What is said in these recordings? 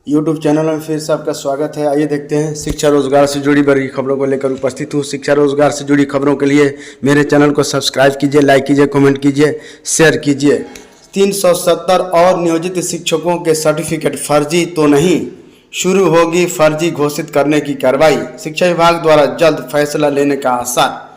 YouTube channel में फिर से आपका स्वागत है। आइए देखते हैं शिक्षा रोजगार से जुड़ी बड़ी खबरों को लेकर उपस्थित हूँ। शिक्षा रोजगार से जुड़ी खबरों के लिए मेरे चैनल को सब्सक्राइब कीजिए, लाइक कीजिए, कमेंट कीजिए, शेयर कीजिए। 370 और नियोजित शिक्षकों के सर्टिफिकेट फर्जी तो नहीं, शुरू होगी फर्जी घोषित करने की कार्रवाई। शिक्षा विभाग द्वारा जल्द फैसला लेने का आसार।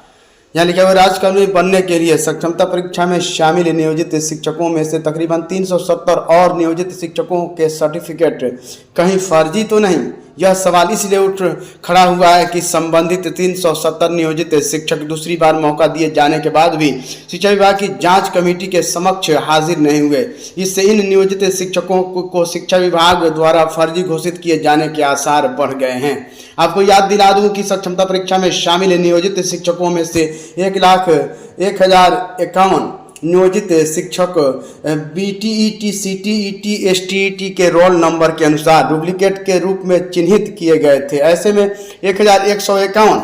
यहाँ लिखा हुआ राजकर्मी बनने के लिए सक्षमता परीक्षा में शामिल नियोजित शिक्षकों में से तकरीबन 370 और नियोजित शिक्षकों के सर्टिफिकेट कहीं फर्जी तो नहीं। यह सवाल इसलिए उठ खड़ा हुआ है कि संबंधित 370 नियोजित शिक्षक दूसरी बार मौका दिए जाने के बाद भी शिक्षा विभाग की जांच कमेटी के समक्ष हाजिर नहीं हुए। इससे इन नियोजित शिक्षकों को शिक्षा विभाग द्वारा फर्जी घोषित किए जाने के आसार बढ़ गए हैं। आपको याद दिला दूं कि सक्षमता परीक्षा में शामिल नियोजित शिक्षकों में से 1,01,051 नियोजित शिक्षक बीटीईटी, सीटीईटी, एसटीईटी के रोल नंबर के अनुसार डुप्लीकेट के रूप में चिन्हित किए गए थे। ऐसे में 1,151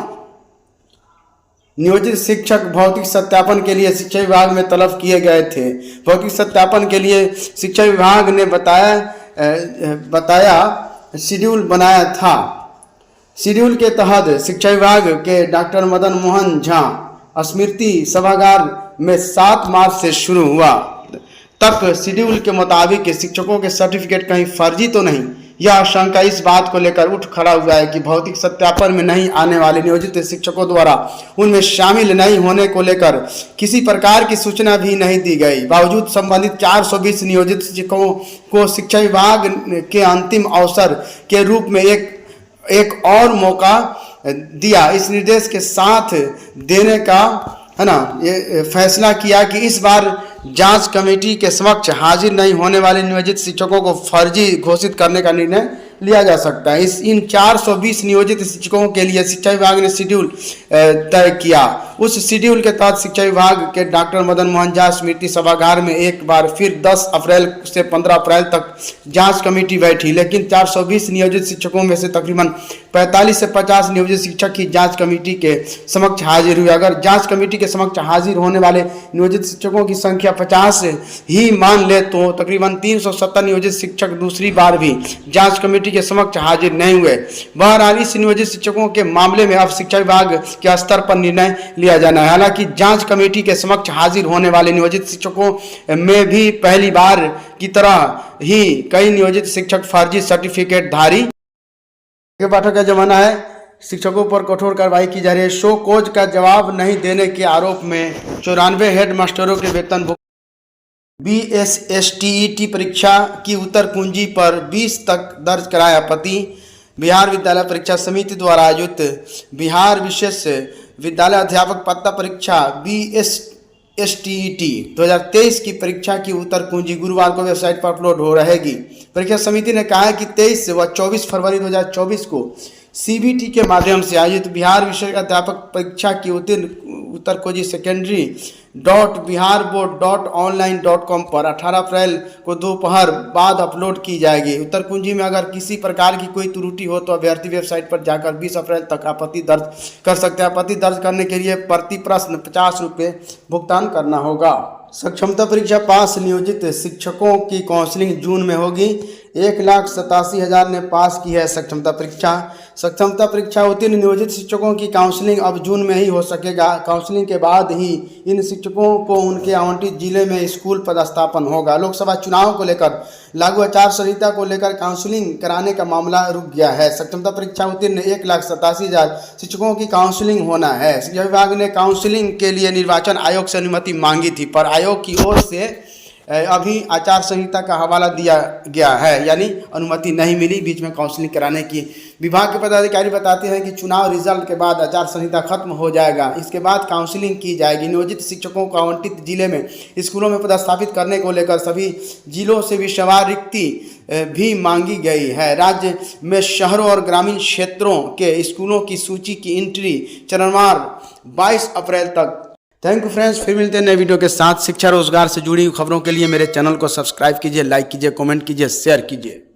नियोजित शिक्षक भौतिक सत्यापन के लिए शिक्षा विभाग में तलब किए गए थे। भौतिक सत्यापन के लिए शिक्षा विभाग ने बताया शेड्यूल बनाया था। शेड्यूल के तहत शिक्षा विभाग के डॉक्टर मदन मोहन झा स्मृति सभागार में 7 मार्च से शुरू हुआ तक शेड्यूल के मुताबिक शिक्षकों के सर्टिफिकेट कहीं फर्जी तो नहीं। यह आशंका इस बात को लेकर उठ खड़ा हुआ है कि भौतिक सत्यापन में नहीं आने वाले नियोजित शिक्षकों द्वारा उनमें शामिल नहीं होने को लेकर किसी प्रकार की सूचना भी नहीं दी गई। बावजूद संबंधित 420 नियोजित शिक्षकों को शिक्षा विभाग के अंतिम अवसर के रूप में एक और मौका दिया। इस निर्देश के साथ देने का ये फैसला किया कि इस बार जांच कमेटी के समक्ष हाजिर नहीं होने वाले नियोजित शिक्षकों को फर्जी घोषित करने का निर्णय लिया जा सकता है। इन 420 नियोजित शिक्षकों के लिए शिक्षा विभाग ने शेड्यूल तय किया। उस शेड्यूल के तहत शिक्षा विभाग के डॉक्टर मदन मोहन झा स्मृति सभागार में एक बार फिर 10 अप्रैल से 15 अप्रैल तक जांच कमेटी बैठी, लेकिन 420 नियोजित शिक्षकों में से तकरीबन 45 से 50 नियोजित शिक्षक ही जांच कमेटी के समक्ष हाजिर हुए। अगर जांच कमेटी के समक्ष हाजिर होने वाले नियोजित शिक्षकों की संख्या 50 ही मान ले तो तकरीबन 370 नियोजित शिक्षक दूसरी बार भी जांच कमेटी के समक्ष हाजिर नहीं हुए। बहरहाल इस नियोजित शिक्षकों के मामले में अब शिक्षा विभाग के स्तर पर निर्णय लिया जाना है। हालांकि जांच कमेटी के समक्ष हाजिर होने वाले नियोजित शिक्षकों में भी पहली बार की तरह ही कई नियोजित शिक्षक फर्जी सर्टिफिकेट धारी। पाठक का जमाना है, शिक्षकों पर कठोर कार्रवाई की जा रही है। शो कोज का जवाब नहीं देने के आरोप में 94 हेड मास्टरों के वेतन BSSTET परीक्षा की उत्तर कुंजी पर 20 तक दर्ज कराया आपत्ति। बिहार विद्यालय परीक्षा समिति द्वारा आयोजित बिहार विशेष विद्यालय अध्यापक पात्रता परीक्षा BSSTET 2023 की परीक्षा की उत्तर कुंजी गुरुवार को वेबसाइट पर अपलोड हो रहेगी। परीक्षा समिति ने कहा है कि 23 व 24 फरवरी 2024 को CBT के माध्यम से आयोजित बिहार विषय अध्यापक परीक्षा की उत्तर कुंजी secondary.biharboard.online.com पर 18 अप्रैल को दोपहर बाद अपलोड की जाएगी। उत्तर कुंजी में अगर किसी प्रकार की कोई त्रुटि हो तो अभ्यर्थी वेबसाइट पर जाकर 20 अप्रैल तक आपत्ति दर्ज कर सकते हैं। आपत्ति दर्ज करने के लिए प्रति प्रश्न 50 रुपये भुगतान करना होगा। सक्षमता परीक्षा पास नियोजित शिक्षकों की काउंसलिंग जून में होगी। 1,87,000 ने पास की है सक्षमता परीक्षा। सक्षमता परीक्षा उत्तीर्ण नियोजित शिक्षकों की काउंसलिंग अब जून में ही हो सकेगा। काउंसलिंग के बाद ही इन शिक्षकों को उनके आवंटित जिले में स्कूल पदस्थापन होगा। लोकसभा चुनाव को लेकर लागू आचार संहिता को लेकर काउंसलिंग कराने का मामला रुक गया है। सक्षमता परीक्षा उत्तीर्ण 1,87,000 शिक्षकों की काउंसलिंग होना है। शिक्षा विभाग ने काउंसलिंग के लिए निर्वाचन आयोग से अनुमति मांगी थी, पर आयोग की ओर से अभी आचार संहिता का हवाला दिया गया है, यानी अनुमति नहीं मिली बीच में काउंसलिंग कराने की। विभाग के पदाधिकारी बताते हैं कि चुनाव रिजल्ट के बाद आचार संहिता खत्म हो जाएगा, इसके बाद काउंसलिंग की जाएगी। नियोजित शिक्षकों को आवंटित जिले में स्कूलों में पदस्थापित करने को लेकर सभी जिलों से विषयवार रिक्ति भी मांगी गई है। राज्य में शहरों और ग्रामीण क्षेत्रों के स्कूलों की सूची की एंट्री चरणवार 22 अप्रैल तक। थैंक यू फ्रेंड्स, फिर मिलते हैं नए वीडियो के साथ। शिक्षा रोजगार से जुड़ी खबरों के लिए मेरे चैनल को सब्सक्राइब कीजिए, लाइक कीजिए, कमेंट कीजिए, शेयर कीजिए।